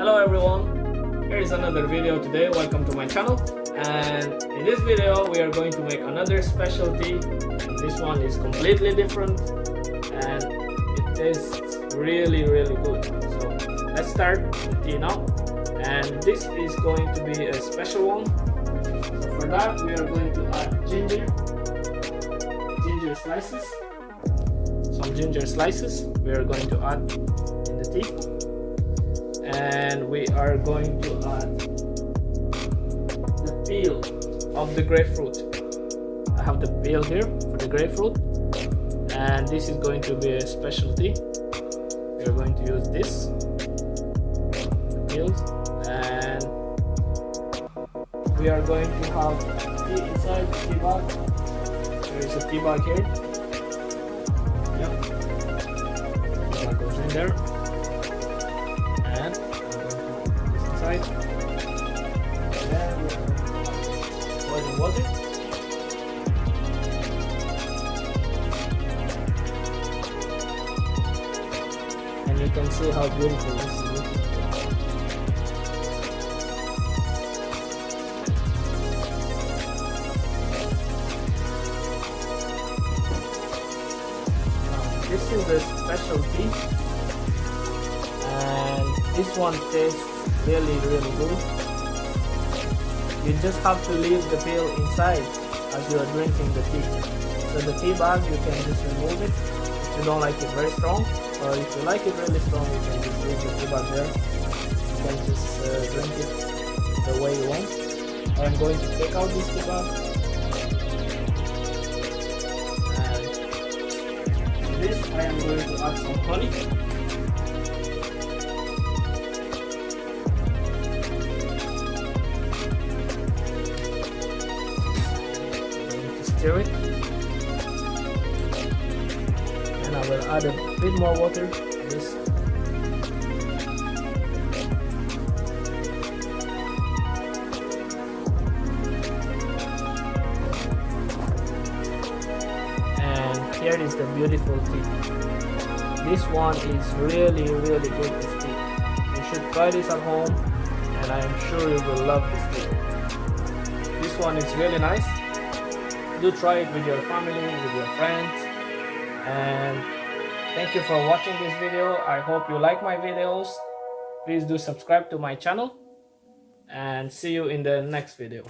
Hello everyone, here is another video today. Welcome to my channel, and in this video we are going to make another specialty. This one is completely different and it tastes really good. So let's start the tea now, and this is going to be a special one. So for that we are going to add ginger slices. Some ginger slices we are going to add in the tea. And we are going to add the peel of the grapefruit. I have the peel here for the grapefruit, and this is going to be a specialty. We are going to use this peels, and we are going to have tea inside the tea bag. There is a tea bag here. Yep, that goes in there. And I'm going to put this inside. And then we're going to boiling water. And you can see how beautiful this is looking. This is a special tea. And this one tastes really good. You just have to leave the peel inside as you are drinking the tea. So the tea bag, you can just remove it if you don't like it very strong, or if you like it really strong, you can just leave the tea bag there. You can just drink it the way you want. I am going to take out this tea bag, and to this I am going to add some honey. Stir it, and I will add a bit more water to this. And here is the beautiful tea. This one is really good, this tea. You should try this at home, and I am sure you will love this tea. This one is really nice. Do try it with your family, with your friends, and thank you for watching this video. I hope you like my videos. Please do subscribe to my channel, and see you in the next video.